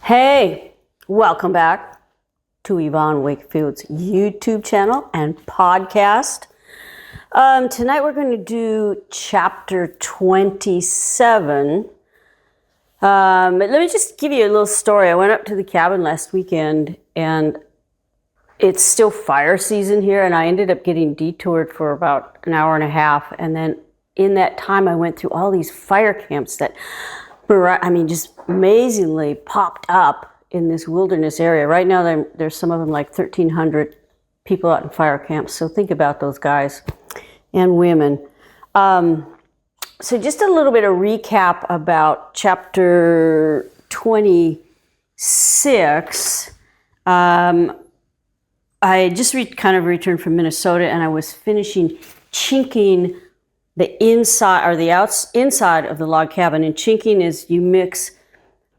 Hey, welcome back to Yvonne Wakefield's YouTube channel and podcast. Tonight we're going to do chapter 27. Let me just give you a little story. I went up to the cabin last weekend and it's still fire season here, and I ended up getting detoured for about an hour and a half. And then in that time I went through all these fire camps that just amazingly popped up in this wilderness area. Right now, there's some of them like 1,300 people out in fire camps. So think about those guys and women. So just a little bit of recap about chapter 26. I just returned from Minnesota, and I was finishing chinking the inside or the inside of the log cabin. And chinking is you mix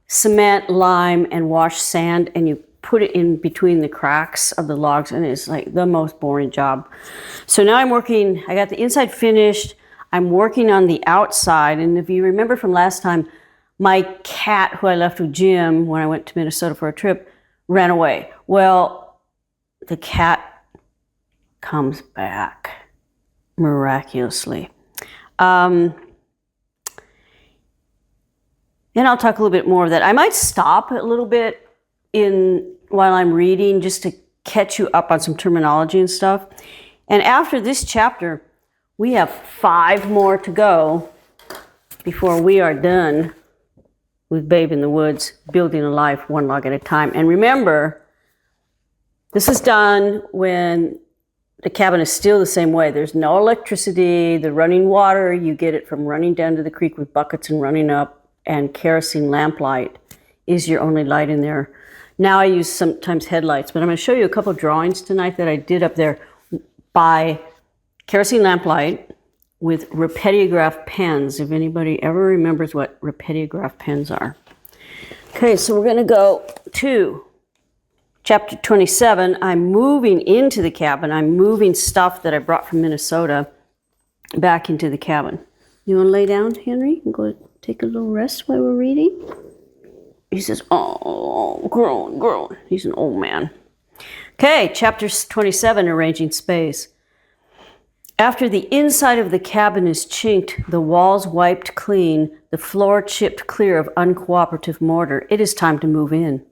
cement, lime, and wash sand, and you put it in between the cracks of the logs, and it's like the most boring job. So now I got the inside finished. I'm working on the outside. And if you remember from last time, my cat, who I left with Jim when I went to Minnesota for a trip, ran away. Well, the cat comes back miraculously. And I'll talk a little bit more of that. I might stop a little bit while I'm reading just to catch you up on some terminology and stuff. And after this chapter, we have 5 more to go before we are done with Babe in the Woods, building a life one log at a time. And remember, this is done when the cabin is still the same way. There's no electricity. The running water, you get it from running down to the creek with buckets and running up, and kerosene lamplight is your only light in there. Now I use sometimes headlights, but I'm going to show you a couple of drawings tonight that I did up there by kerosene lamplight with rapidograph pens, if anybody ever remembers what rapidograph pens are. Okay, so we're going to go to Chapter 27, I'm moving into the cabin. I'm moving stuff that I brought from Minnesota back into the cabin. You want to lay down, Henry, and go take a little rest while we're reading? He says, oh, groan. He's an old man. Okay, chapter 27, arranging space. After the inside of the cabin is chinked, the walls wiped clean, the floor chipped clear of uncooperative mortar, it is time to move in.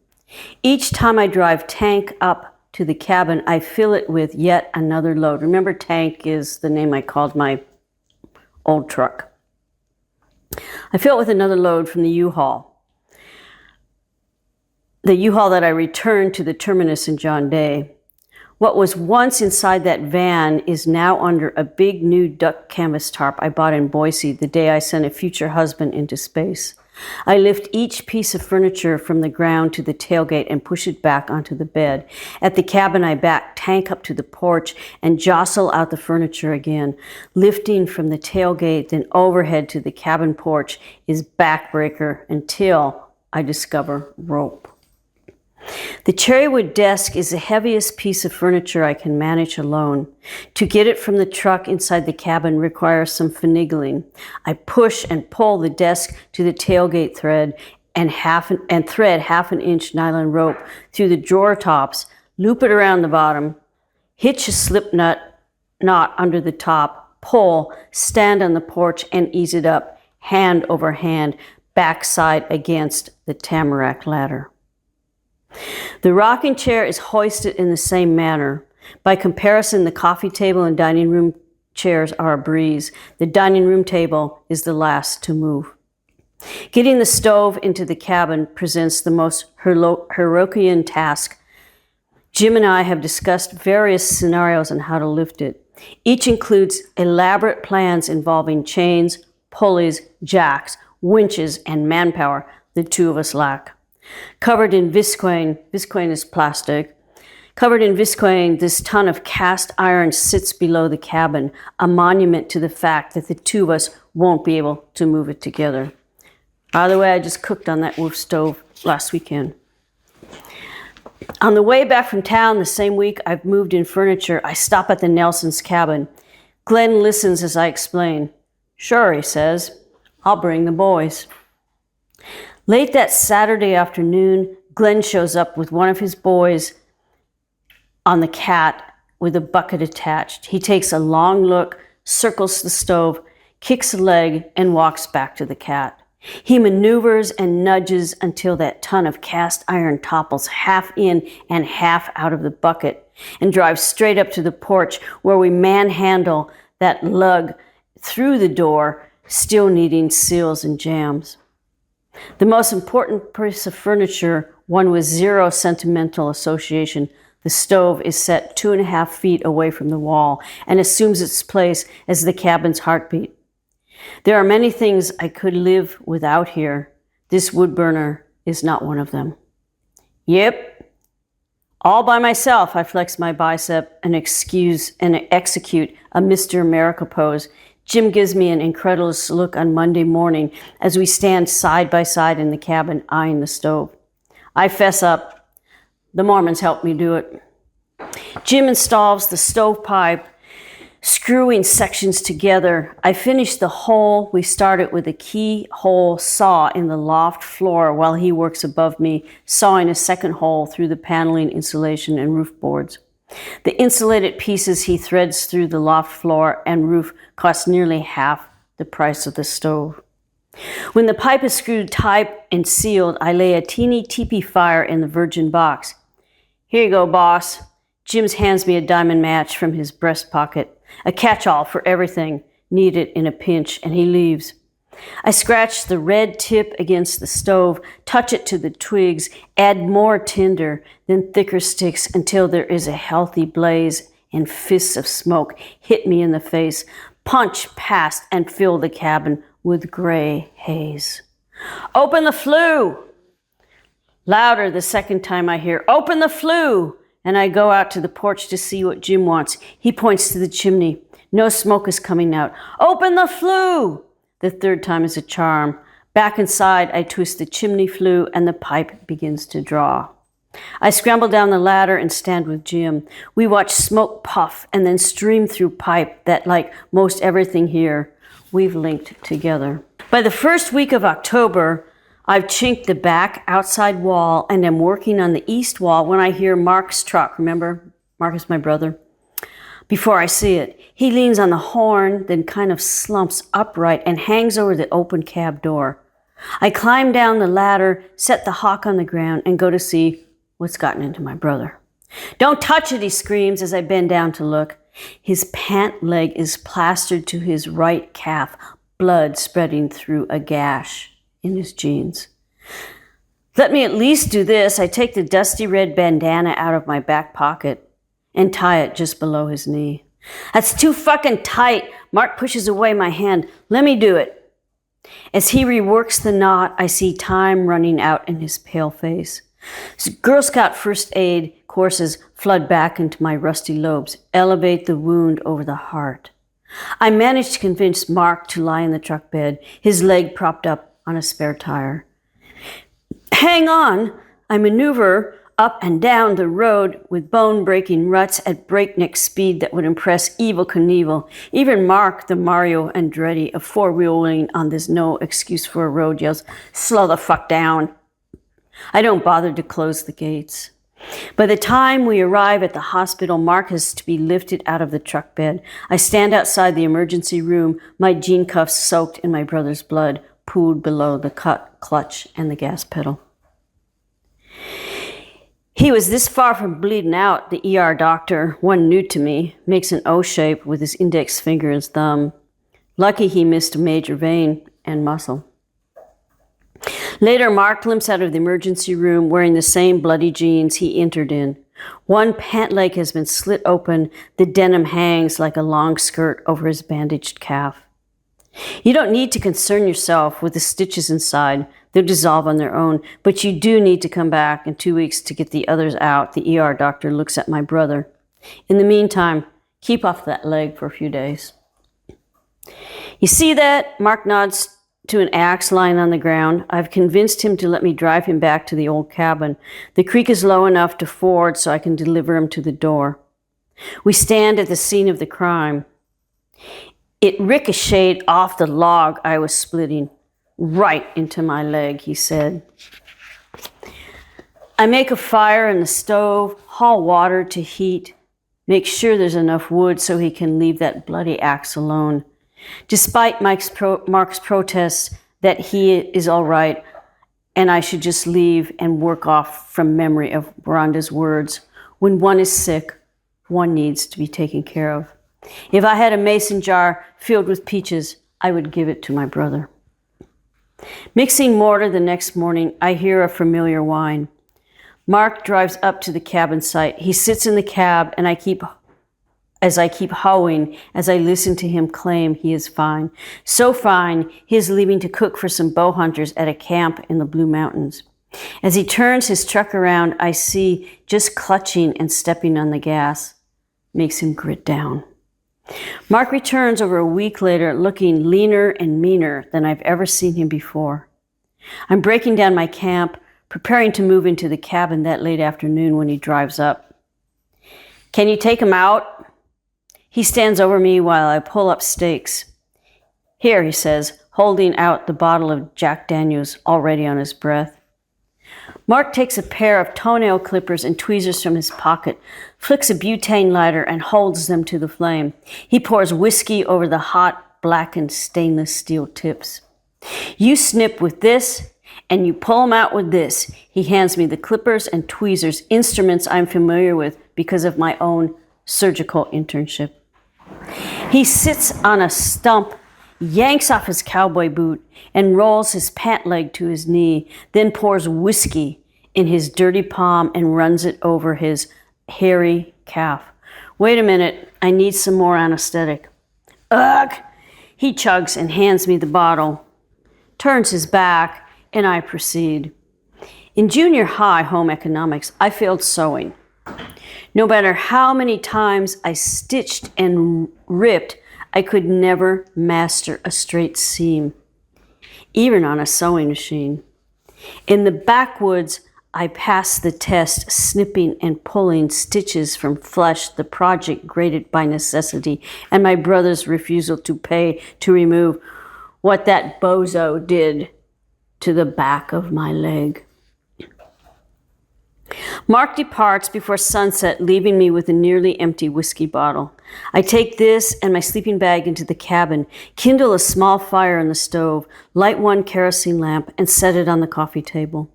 Each time I drive Tank up to the cabin, I fill it with yet another load. Remember, Tank is the name I called my old truck. I fill it with another load from the U-Haul. The U-Haul that I returned to the terminus in John Day. What was once inside that van is now under a big new duck canvas tarp I bought in Boise the day I sent a future husband into space. I lift each piece of furniture from the ground to the tailgate and push it back onto the bed. At the cabin, I back Tank up to the porch and jostle out the furniture again. Lifting from the tailgate, then overhead to the cabin porch is backbreaker until I discover rope. The cherrywood desk is the heaviest piece of furniture I can manage alone. To get it from the truck inside the cabin requires some finagling. I push and pull the desk to the tailgate thread and thread half an inch nylon rope through the drawer tops, loop it around the bottom, hitch a slip knot under the top, pull, stand on the porch and ease it up, hand over hand, backside against the tamarack ladder. The rocking chair is hoisted in the same manner. By comparison, the coffee table and dining room chairs are a breeze. The dining room table is the last to move. Getting the stove into the cabin presents the most Herculean task. Jim and I have discussed various scenarios on how to lift it. Each includes elaborate plans involving chains, pulleys, jacks, winches, and manpower the two of us lack. Covered in visqueen is plastic. Covered in visqueen, this ton of cast iron sits below the cabin, a monument to the fact that the two of us won't be able to move it together. By the way, I just cooked on that wood stove last weekend. On the way back from town the same week I've moved in furniture, I stop at the Nelsons' cabin. Glenn listens as I explain. Sure, he says, I'll bring the boys. Late that Saturday afternoon, Glenn shows up with one of his boys on the cat with a bucket attached. He takes a long look, circles the stove, kicks a leg, and walks back to the cat. He maneuvers and nudges until that ton of cast iron topples half in and half out of the bucket and drives straight up to the porch where we manhandle that lug through the door, still needing seals and jambs. The most important piece of furniture, one with zero sentimental association, the stove, is set 2.5 feet away from the wall and assumes its place as the cabin's heartbeat. There are many things I could live without here. This wood burner is not one of them. Yep. All by myself, I flex my bicep and execute a Mr. America pose. Jim gives me an incredulous look on Monday morning as we stand side by side in the cabin eyeing the stove. I fess up. The Mormons helped me do it. Jim installs the stovepipe, screwing sections together. I finished the hole we started with a keyhole saw in the loft floor while he works above me, sawing a second hole through the paneling, insulation, and roof boards. The insulated pieces he threads through the loft floor and roof cost nearly half the price of the stove. When the pipe is screwed tight and sealed, I lay a teeny teepee fire in the virgin box. Here you go, boss. Jim hands me a diamond match from his breast pocket, a catch-all for everything needed in a pinch, and he leaves. I scratch the red tip against the stove, touch it to the twigs, add more tinder, then thicker sticks until there is a healthy blaze, and fists of smoke hit me in the face, punch past and fill the cabin with gray haze. Open the flue! Louder the second time I hear, open the flue! And I go out to the porch to see what Jim wants. He points to the chimney. No smoke is coming out. Open the flue! The third time is a charm. Back inside, I twist the chimney flue and the pipe begins to draw. I scramble down the ladder and stand with Jim. We watch smoke puff and then stream through pipe that, like most everything here, we've linked together. By the first week of October, I've chinked the back outside wall and am working on the east wall when I hear Mark's truck. Remember, Mark is my brother. Before I see it, he leans on the horn, then kind of slumps upright and hangs over the open cab door. I climb down the ladder, set the hawk on the ground, and go to see what's gotten into my brother. Don't touch it, he screams as I bend down to look. His pant leg is plastered to his right calf, blood spreading through a gash in his jeans. Let me at least do this. I take the dusty red bandana out of my back pocket and tie it just below his knee. That's too fucking tight. Mark pushes away my hand. Let me do it. As he reworks the knot, I see time running out in his pale face. Girl Scout first aid courses flood back into my rusty lobes, elevate the wound over the heart. I manage to convince Mark to lie in the truck bed, his leg propped up on a spare tire. Hang on! I maneuver up and down the road with bone-breaking ruts at breakneck speed that would impress Evel Knievel. Even Mark, the Mario Andretti of four-wheeling on this no excuse for a road, yells, slow the fuck down. I don't bother to close the gates. By the time we arrive at the hospital, Mark is to be lifted out of the truck bed. I stand outside the emergency room, my jean cuffs soaked in my brother's blood, pooled below the clutch and the gas pedal. He was this far from bleeding out, the ER doctor, one new to me, makes an O shape with his index finger and thumb. Lucky he missed a major vein and muscle. Later, Mark limps out of the emergency room wearing the same bloody jeans he entered in. One pant leg has been slit open. The denim hangs like a long skirt over his bandaged calf. You don't need to concern yourself with the stitches inside. They'll dissolve on their own, but you do need to come back in 2 weeks to get the others out. The ER doctor looks at my brother. In the meantime, keep off that leg for a few days. You see that? Mark nods to an axe lying on the ground. I've convinced him to let me drive him back to the old cabin. The creek is low enough to ford so I can deliver him to the door. We stand at the scene of the crime. It ricocheted off the log I was splitting, right into my leg, he said. I make a fire in the stove, haul water to heat, make sure there's enough wood so he can leave that bloody axe alone. Despite Mark's protests that he is all right and I should just leave and work off from memory of Rhonda's words, when one is sick, one needs to be taken care of. If I had a mason jar filled with peaches, I would give it to my brother. Mixing mortar the next morning, I hear a familiar whine. Mark drives up to the cabin site. He sits in the cab, and I keep hoeing as I listen to him claim he is fine. So fine, he is leaving to cook for some bow hunters at a camp in the Blue Mountains. As he turns his truck around, I see just clutching and stepping on the gas. Makes him grit down. Mark returns over a week later looking leaner and meaner than I've ever seen him before. I'm breaking down my camp, preparing to move into the cabin that late afternoon when he drives up. Can you take him out? He stands over me while I pull up stakes. Here, he says, holding out the bottle of Jack Daniels already on his breath. Mark takes a pair of toenail clippers and tweezers from his pocket, flicks a butane lighter, and holds them to the flame. He pours whiskey over the hot, blackened stainless steel tips. You snip with this, and you pull them out with this. He hands me the clippers and tweezers, instruments I'm familiar with because of my own surgical internship. He sits on a stump, yanks off his cowboy boot, and rolls his pant leg to his knee, then pours whiskey in his dirty palm and runs it over his hairy calf. Wait a minute, I need some more anesthetic. Ugh! He chugs and hands me the bottle, turns his back, and I proceed. In junior high home economics, I failed sewing. No matter how many times I stitched and ripped, I could never master a straight seam, even on a sewing machine. In the backwoods, I passed the test, snipping and pulling stitches from flesh, the project graded by necessity, and my brother's refusal to pay to remove what that bozo did to the back of my leg. Mark departs before sunset, leaving me with a nearly empty whiskey bottle. I take this and my sleeping bag into the cabin, kindle a small fire in the stove, light one kerosene lamp, and set it on the coffee table.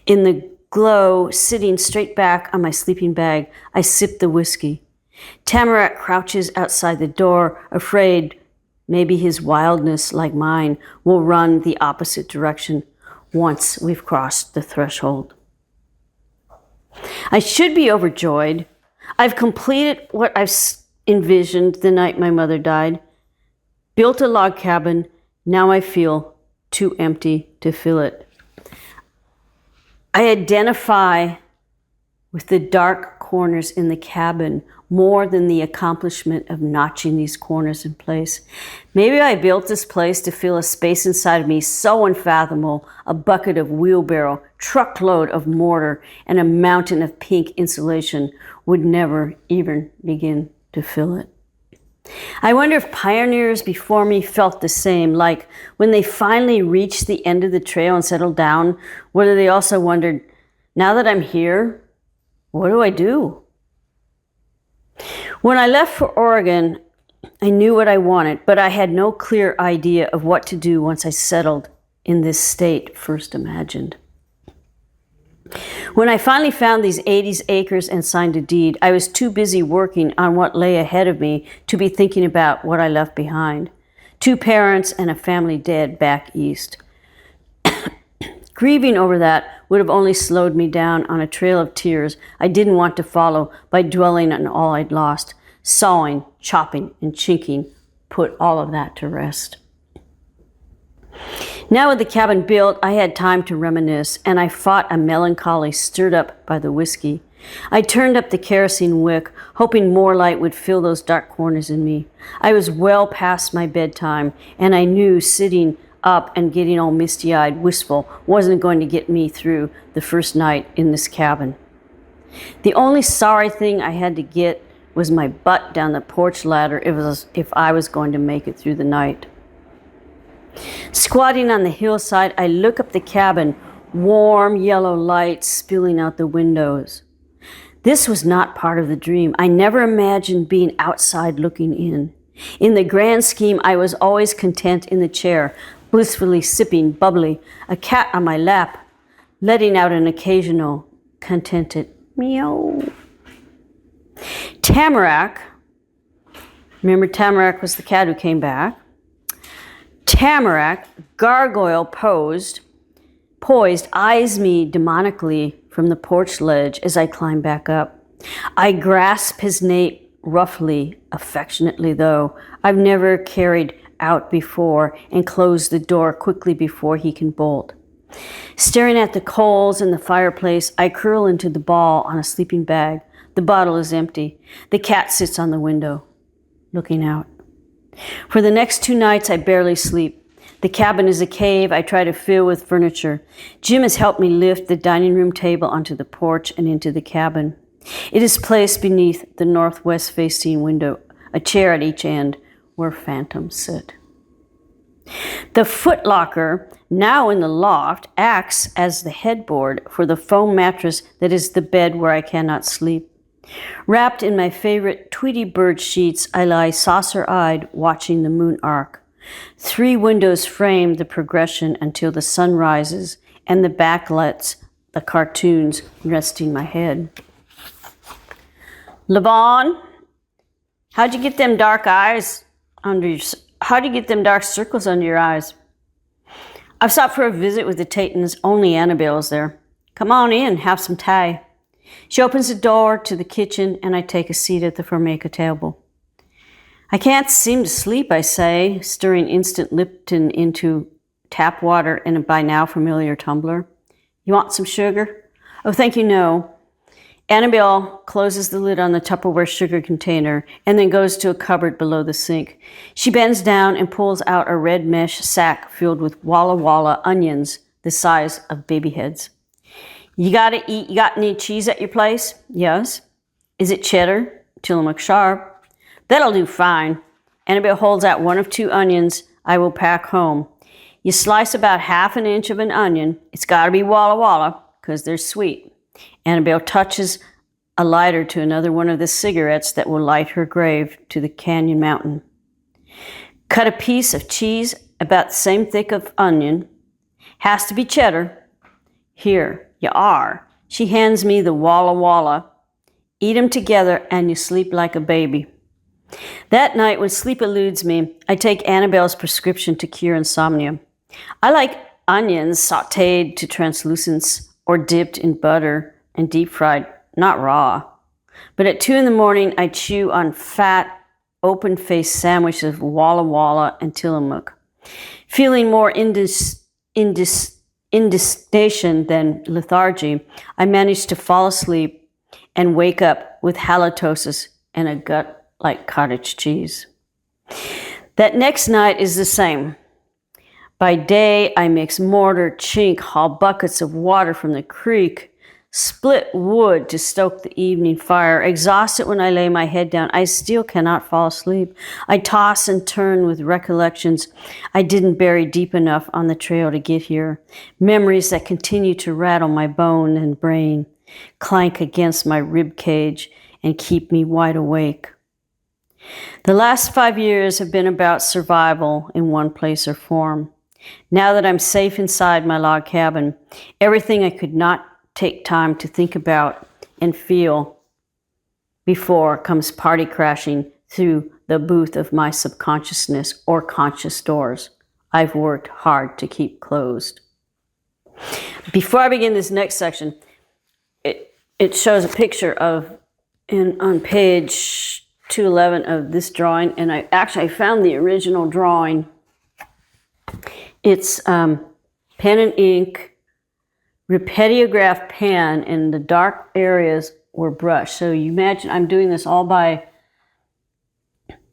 In the glow, sitting straight back on my sleeping bag, I sip the whiskey. Tamarack crouches outside the door, afraid maybe his wildness, like mine, will run the opposite direction once we've crossed the threshold. I should be overjoyed. I've completed what I've envisioned the night my mother died. Built a log cabin. Now I feel too empty to fill it. I identify with the dark corners in the cabin more than the accomplishment of notching these corners in place. Maybe I built this place to fill a space inside of me so unfathomable, a bucket of wheelbarrow, truckload of mortar, and a mountain of pink insulation would never even begin to fill it. I wonder if pioneers before me felt the same, like when they finally reached the end of the trail and settled down, whether they also wondered, now that I'm here, what do I do? When I left for Oregon, I knew what I wanted, but I had no clear idea of what to do once I settled in this state first imagined. When I finally found these 80 acres and signed a deed, I was too busy working on what lay ahead of me to be thinking about what I left behind. 2 parents and a family dead back east. Grieving over that would have only slowed me down on a trail of tears I didn't want to follow by dwelling on all I'd lost. Sawing, chopping, and chinking put all of that to rest. Now with the cabin built, I had time to reminisce, and I fought a melancholy stirred up by the whiskey. I turned up the kerosene wick, hoping more light would fill those dark corners in me. I was well past my bedtime, and I knew sitting up and getting all misty-eyed, wistful, wasn't going to get me through the first night in this cabin. The only sorry thing I had to get was my butt down the porch ladder if I was going to make it through the night. Squatting on the hillside, I look up the cabin, warm yellow light spilling out the windows. This was not part of the dream. I never imagined being outside looking in. In the grand scheme, I was always content in the chair, blissfully sipping bubbly, a cat on my lap, letting out an occasional contented meow. Tamarack, remember Tamarack was the cat who came back. Tamarack, gargoyle poised, eyes me demonically from the porch ledge as I climb back up. I grasp his nape roughly, affectionately though. I've never carried out before and close the door quickly before he can bolt. Staring at the coals in the fireplace, I curl into the ball on a sleeping bag. The bottle is empty. The cat sits on the window, looking out. For the next 2 nights, I barely sleep. The cabin is a cave I try to fill with furniture. Jim has helped me lift the dining room table onto the porch and into the cabin. It is placed beneath the northwest-facing window, a chair at each end where phantoms sit. The footlocker, now in the loft, acts as the headboard for the foam mattress that is the bed where I cannot sleep. Wrapped in my favorite Tweety bird sheets, I lie saucer-eyed watching the moon arc. 3 windows frame the progression until the sun rises, and the backlights, the cartoons, resting my head. Yvonne, how'd you get them dark circles under your eyes? I've stopped for a visit with the Tatons. Only Annabelle's there. Come on in, have some tea. She opens the door to the kitchen, and I take a seat at the Formica table. I can't seem to sleep, I say, stirring instant Lipton into tap water in a by now familiar tumbler. You want some sugar? Oh, thank you, no. Annabelle closes the lid on the Tupperware sugar container and then goes to a cupboard below the sink. She bends down and pulls out a red mesh sack filled with Walla Walla onions the size of baby heads. You got any cheese at your place? Yes. Is it cheddar? Tillamook sharp. That'll do fine. Annabelle holds out 1 of 2 onions I will pack home. You slice about 1/2 inch of an onion. It's got to be Walla Walla because they're sweet. Annabelle touches a lighter to another one of the cigarettes that will light her grave to the canyon mountain. Cut a piece of cheese about the same thick of onion. Has to be cheddar. Here, you are. She hands me the Walla Walla. Eat 'em together and you sleep like a baby. That night, when sleep eludes me, I take Annabelle's prescription to cure insomnia. I like onions sautéed to translucence or dipped in butter and deep fried, not raw. But at 2 a.m, I chew on fat, open-faced sandwiches of Walla Walla and Tillamook. Feeling more indigestion than lethargy, I manage to fall asleep and wake up with halitosis and a gut like cottage cheese. That next night is the same. By day, I mix mortar, chink, haul buckets of water from the creek, split wood to stoke the evening fire. Exhausted when I lay my head down, I still cannot fall asleep. I toss and turn with recollections I didn't bury deep enough on the trail to get here. Memories that continue to rattle my bone and brain, clank against my rib cage, and keep me wide awake. The last 5 years have been about survival in one place or form. Now that I'm safe inside my log cabin, everything I could not take time to think about and feel before comes party crashing through the booth of my subconsciousness or conscious doors I've worked hard to keep closed. Before I begin this next section, it shows a picture on page 211 of this drawing, and I found the original drawing. It's pen and ink, repetiograph pen, and the dark areas were brushed. So you imagine I'm doing this all by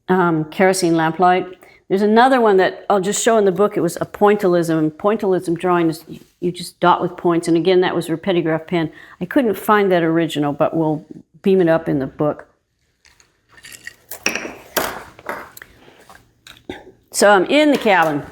kerosene lamplight. There's another one that I'll just show in the book. It was a pointillism. And pointillism drawing is you just dot with points. And again, that was repetigraph pen. I couldn't find that original, but we'll beam it up in the book. So I'm in the cabin.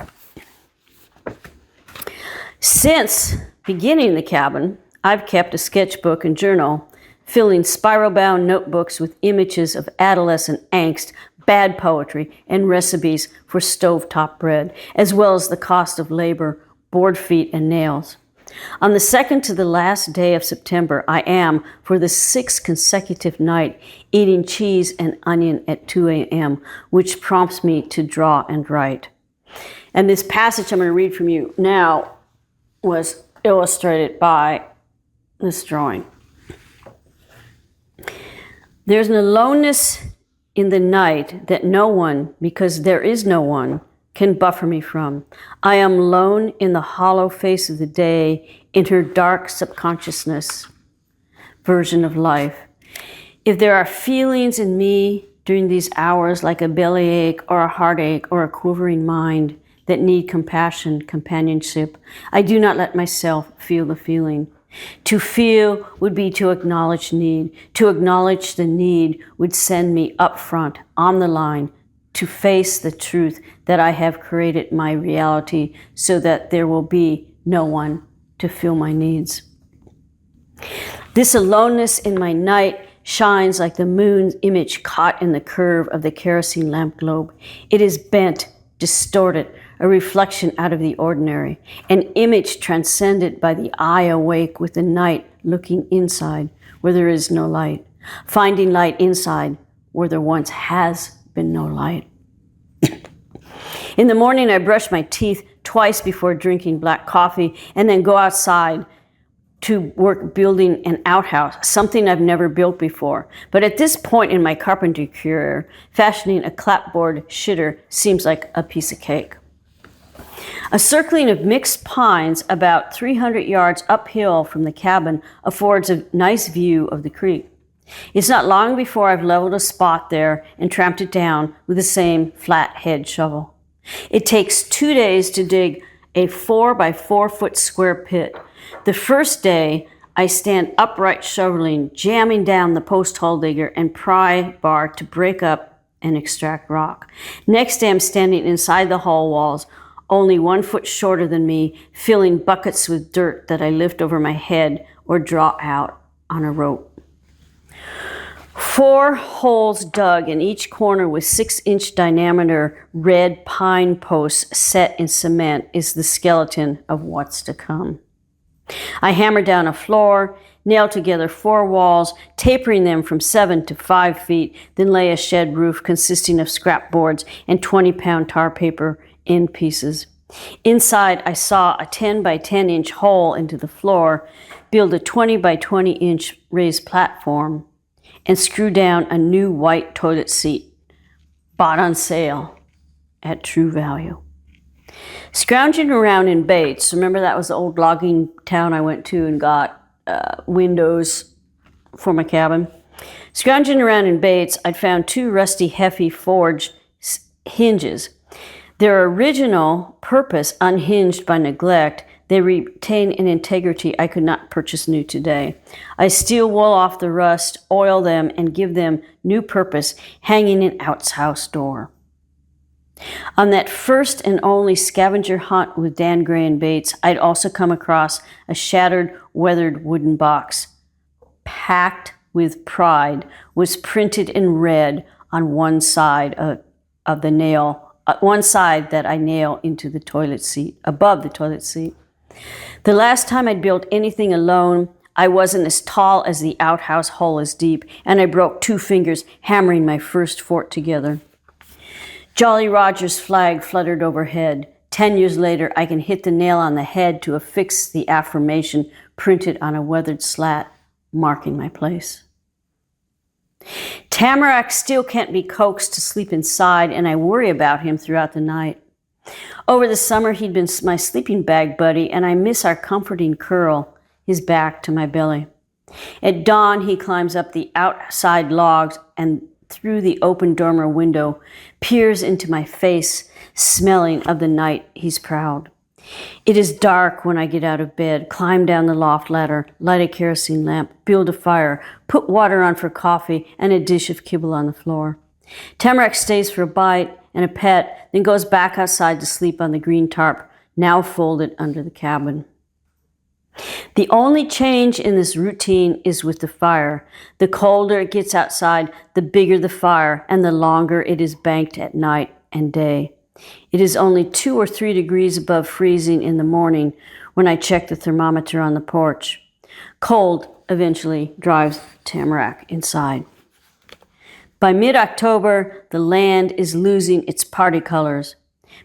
Since beginning the cabin, I've kept a sketchbook and journal, filling spiral-bound notebooks with images of adolescent angst, bad poetry, and recipes for stovetop bread, as well as the cost of labor, board feet, and nails. On the second to the last day of September, I am, for the 6th consecutive night, eating cheese and onion at 2 a.m., which prompts me to draw and write. And this passage I'm going to read from you now was illustrated by this drawing. There's an aloneness in the night that no one, because there is no one, can buffer me from. I am alone in the hollow face of the day, in her dark subconsciousness version of life. If there are feelings in me during these hours like a bellyache or a heartache or a quivering mind that need compassion, companionship, I do not let myself feel the feeling. To feel would be to acknowledge need. To acknowledge the need would send me up front, on the line, to face the truth that I have created my reality so that there will be no one to fill my needs. This aloneness in my night shines like the moon's image caught in the curve of the kerosene lamp globe. It is bent, distorted, a reflection out of the ordinary, an image transcended by the eye awake with the night looking inside where there is no light, finding light inside where there once has been no light. In the morning, I brush my teeth twice before drinking black coffee and then go outside to work building an outhouse, something I've never built before. But at this point in my carpentry career, fashioning a clapboard shitter seems like a piece of cake. A circling of mixed pines about 300 yards uphill from the cabin affords a nice view of the creek. It's not long before I've leveled a spot there and tramped it down with the same flat head shovel. It takes 2 days to dig a 4 by 4 foot square pit. The first day, I stand upright shoveling, jamming down the post hole digger and pry bar to break up and extract rock. Next day, I'm standing inside the hole walls, only 1 foot shorter than me, filling buckets with dirt that I lift over my head or draw out on a rope. 4 holes dug in each corner with 6-inch diameter red pine posts set in cement is the skeleton of what's to come. I hammer down a floor, nail together 4 walls, tapering them from 7 to 5 feet, then lay a shed roof consisting of scrap boards and 20-pound tar paper in pieces. Inside, I saw a 10 by 10-inch hole into the floor, build a 20 by 20-inch raised platform, and screw down a new white toilet seat, bought on sale at true value. Scrounging around in Bates, remember that was the old logging town I went to and got windows for my cabin? Scrounging around in Bates, I'd found 2 rusty, hefty forged hinges. Their original purpose unhinged by neglect, they retain an integrity I could not purchase new today. I steal wool off the rust, oil them, and give them new purpose, hanging an outhouse door. On that first and only scavenger hunt with Dan Gray and Bates, I'd also come across a shattered, weathered wooden box. Packed with pride was printed in red on one side of the nail, one side that I nail into the toilet seat, above the toilet seat. The last time I'd built anything alone, I wasn't as tall as the outhouse hole is deep, and I broke 2 fingers hammering my first fort together. Jolly Roger's flag fluttered overhead. 10 years later, I can hit the nail on the head to affix the affirmation printed on a weathered slat, marking my place. Tamarack still can't be coaxed to sleep inside, and I worry about him throughout the night. Over the summer, he'd been my sleeping bag buddy, and I miss our comforting curl, his back to my belly. At dawn, he climbs up the outside logs and through the open dormer window, peers into my face, smelling of the night he's proud. It is dark when I get out of bed, climb down the loft ladder, light a kerosene lamp, build a fire, put water on for coffee, and a dish of kibble on the floor. Tamarack stays for a bite and a pet, then goes back outside to sleep on the green tarp, now folded under the cabin. The only change in this routine is with the fire. The colder it gets outside, the bigger the fire, and the longer it is banked at night and day. It is only 2 or 3 degrees above freezing in the morning when I check the thermometer on the porch. Cold eventually drives Tamarack inside. By mid-October, the land is losing its party colors.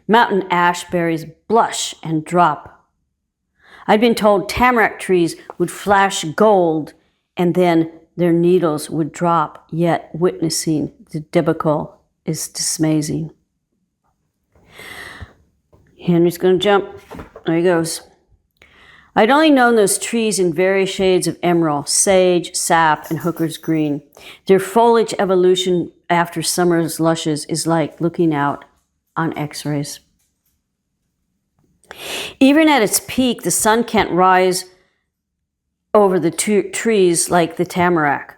Mountain ash berries blush and drop. I'd been told tamarack trees would flash gold and then their needles would drop, yet witnessing the debacle is dismaying. Henry's going to jump. There he goes. I'd only known those trees in various shades of emerald, sage, sap, and hooker's green. Their foliage evolution after summer's lushes is like looking out on x-rays. Even at its peak, the sun can't rise over the trees like the tamarack.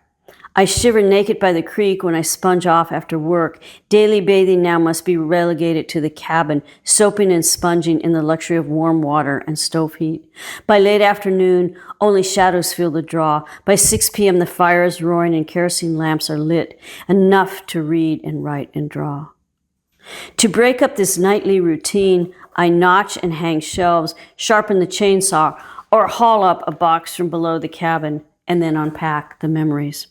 I shiver naked by the creek when I sponge off after work. Daily bathing now must be relegated to the cabin, soaping and sponging in the luxury of warm water and stove heat. By late afternoon, only shadows fill the draw. By 6 p.m., the fire is roaring and kerosene lamps are lit, enough to read and write and draw. To break up this nightly routine, I notch and hang shelves, sharpen the chainsaw, or haul up a box from below the cabin, and then unpack the memories.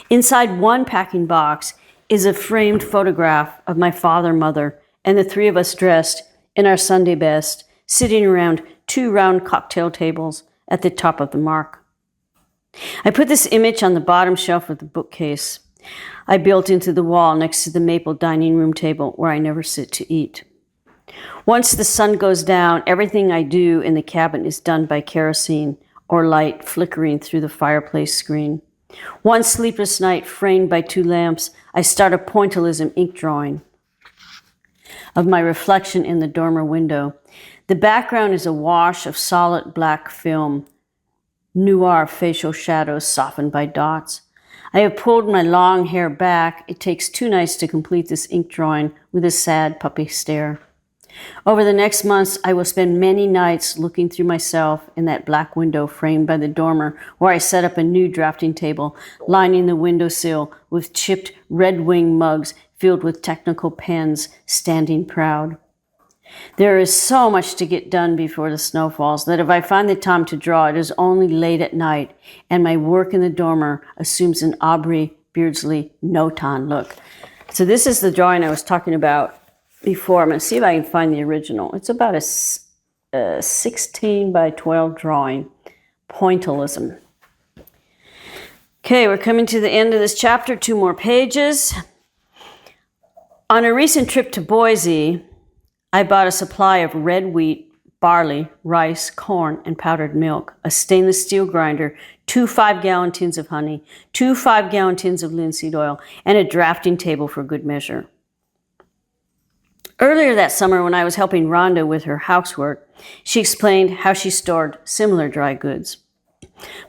Inside one packing box is a framed photograph of my father, mother, and the 3 of us dressed in our Sunday best, sitting around 2 round cocktail tables at the top of the mark. I put this image on the bottom shelf of the bookcase I built into the wall next to the maple dining room table where I never sit to eat. Once the sun goes down, everything I do in the cabin is done by kerosene or light flickering through the fireplace screen. One sleepless night, framed by 2 lamps, I start a pointillism ink drawing of my reflection in the dormer window. The background is a wash of solid black film, noir facial shadows softened by dots. I have pulled my long hair back. It takes 2 nights to complete this ink drawing with a sad puppy stare. Over the next months, I will spend many nights looking through myself in that black window framed by the dormer, where I set up a new drafting table, lining the windowsill with chipped red wing mugs filled with technical pens, standing proud. There is so much to get done before the snow falls that if I find the time to draw, it is only late at night, and my work in the dormer assumes an Aubrey Beardsley Noton look. So this is the drawing I was talking about before. I'm going to see if I can find the original. It's about a 16 by 12 drawing, pointillism. Okay, we're coming to the end of this chapter, 2 more pages. On a recent trip to Boise, I bought a supply of red wheat, barley, rice, corn, and powdered milk, a stainless steel grinder, 2 5-gallon tins of honey, 2 5-gallon tins of linseed oil, and a drafting table for good measure. Earlier that summer, when I was helping Rhonda with her housework, she explained how she stored similar dry goods.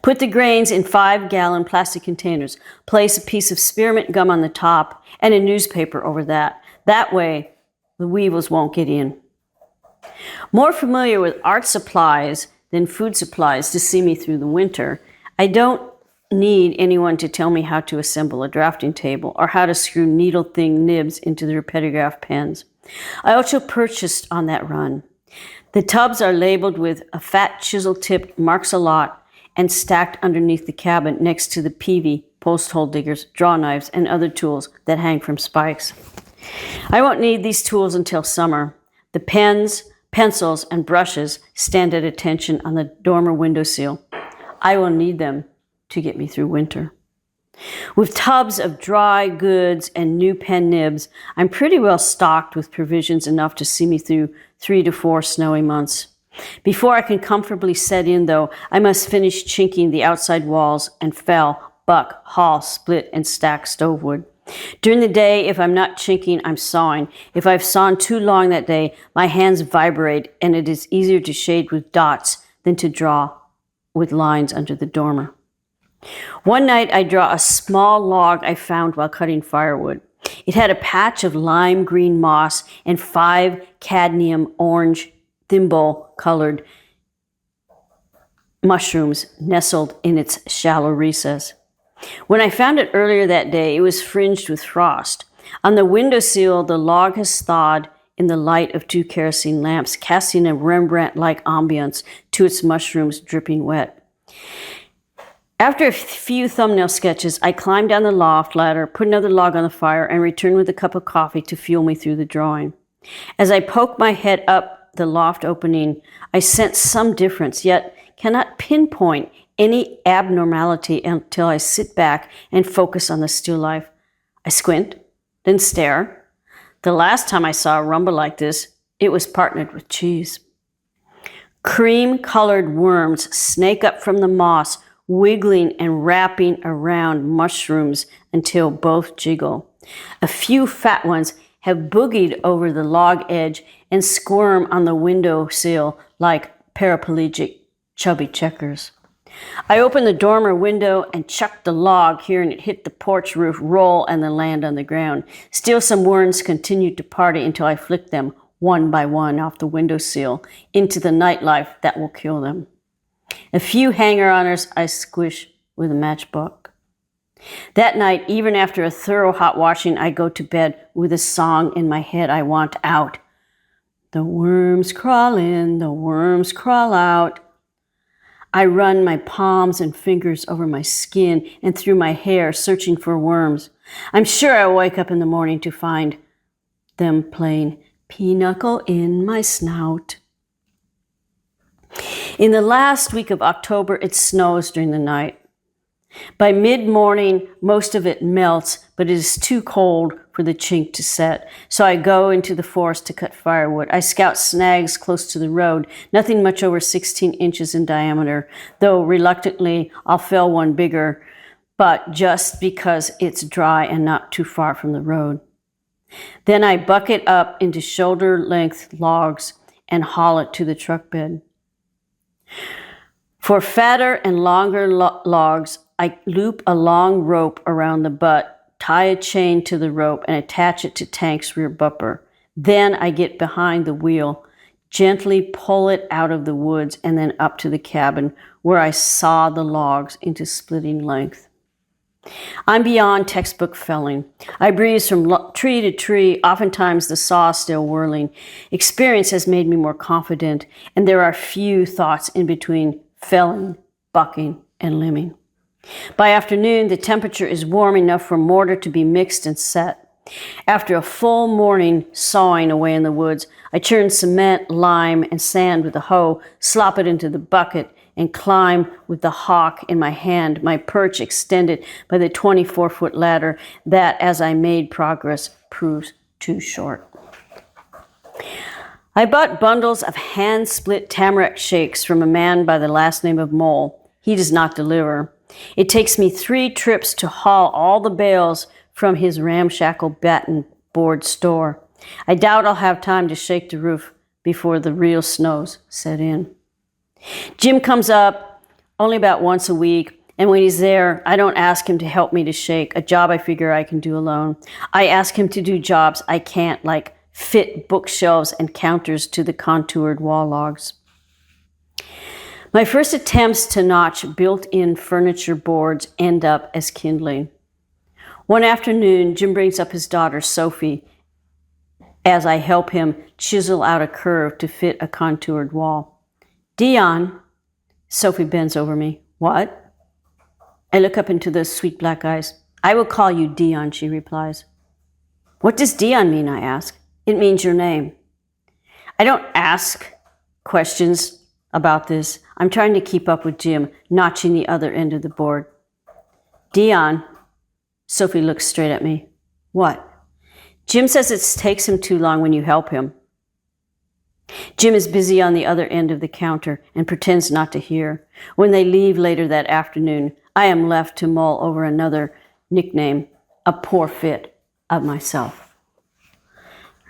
Put the grains in 5-gallon plastic containers. Place a piece of spearmint gum on the top and a newspaper over that. That way, the weevils won't get in. More familiar with art supplies than food supplies to see me through the winter, I don't need anyone to tell me how to assemble a drafting table or how to screw needle-thing nibs into the repetograph pens. I also purchased on that run. The tubs are labeled with a fat chisel-tipped marks a lot and stacked underneath the cabin next to the peavey, post hole diggers, draw knives, and other tools that hang from spikes. I won't need these tools until summer. The pens, pencils, and brushes stand at attention on the dormer windowsill. I will need them to get me through winter. With tubs of dry goods and new pen nibs, I'm pretty well stocked with provisions enough to see me through 3 to 4 snowy months. Before I can comfortably set in, though, I must finish chinking the outside walls and fell, buck, haul, split, and stack stovewood. During the day, if I'm not chinking, I'm sawing. If I've sawn too long that day, my hands vibrate, and it is easier to shade with dots than to draw with lines under the dormer. One night, I draw a small log I found while cutting firewood. It had a patch of lime green moss and 5 cadmium orange thimble-colored mushrooms nestled in its shallow recess. When I found it earlier that day, it was fringed with frost. On the windowsill, the log has thawed in the light of 2 kerosene lamps, casting a Rembrandt-like ambiance to its mushrooms dripping wet. After a few thumbnail sketches, I climbed down the loft ladder, put another log on the fire, and returned with a cup of coffee to fuel me through the drawing. As I poked my head up the loft opening, I sensed some difference, yet cannot pinpoint any abnormality until I sit back and focus on the still life. I squint, then stare. The last time I saw a rumble like this, it was partnered with cheese. Cream-colored worms snake up from the moss, wiggling and wrapping around mushrooms until both jiggle. A few fat ones have boogied over the log edge and squirm on the windowsill like paraplegic chubby checkers. I opened the dormer window and chucked the log, hearing it hit the porch roof, roll, and then land on the ground. Still, some worms continued to party until I flicked them one by one off the windowsill into the nightlife that will kill them. A few hanger-oners I squish with a matchbook. That night, even after a thorough hot washing, I go to bed with a song in my head I want out. The worms crawl in, the worms crawl out. I run my palms and fingers over my skin and through my hair, searching for worms. I'm sure I'll wake up in the morning to find them playing pinochle in my snout. In the last week of October, it snows during the night. By mid-morning, most of it melts, but it is too cold for the chink to set. So I go into the forest to cut firewood. I scout snags close to the road, nothing much over 16 inches in diameter, though reluctantly I'll fell one bigger, but just because it's dry and not too far from the road. Then I bucket up into shoulder-length logs and haul it to the truck bed. For fatter and longer logs, I loop a long rope around the butt, tie a chain to the rope, and attach it to tank's rear bumper. Then I get behind the wheel, gently pull it out of the woods, and then up to the cabin, where I saw the logs into splitting length. I'm beyond textbook felling. I breeze from tree to tree, oftentimes the saw still whirling. Experience has made me more confident, and there are few thoughts in between felling, bucking, and limbing. By afternoon, the temperature is warm enough for mortar to be mixed and set. After a full morning sawing away in the woods, I churn cement, lime, and sand with a hoe, slop it into the bucket, and climb with the hawk in my hand, my perch extended by the 24-foot ladder that, as I made progress, proves too short. I bought bundles of hand-split tamarack shakes from a man by the last name of Mole. He does not deliver. It takes me 3 trips to haul all the bales from his ramshackle batten board store. I doubt I'll have time to shake the roof before the real snows set in. Jim comes up only about once a week, and when he's there, I don't ask him to help me to shake, a job I figure I can do alone. I ask him to do jobs I can't, like fit bookshelves and counters to the contoured wall logs. My first attempts to notch built-in furniture boards end up as kindling. One afternoon, Jim brings up his daughter, Sophie, as I help him chisel out a curve to fit a contoured wall. Dion, Sophie bends over me. What? I look up into those sweet black eyes. I will call you Dion, she replies. What does Dion mean, I ask. It means your name. I don't ask questions about this. I'm trying to keep up with Jim, notching the other end of the board. Dion, Sophie looks straight at me. What? Jim says it takes him too long when you help him. Jim is busy on the other end of the counter and pretends not to hear. When they leave later that afternoon, I am left to mull over another nickname, a poor fit of myself.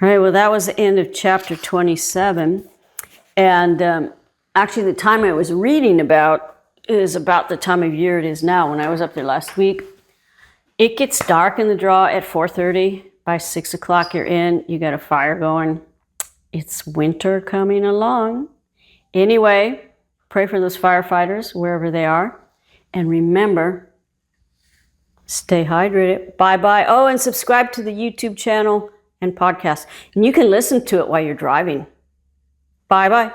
All right, well, that was the end of chapter 27. And actually, the time I was reading about is about the time of year it is now. When I was up there last week, it gets dark in the draw at 4:30. By 6 o'clock, you're in. You got a fire going. It's winter coming along. Anyway, Pray for those firefighters wherever they are. And remember, stay hydrated. Bye-bye. Oh, and subscribe to the YouTube channel and podcast. And you can listen to it while you're driving. Bye-bye.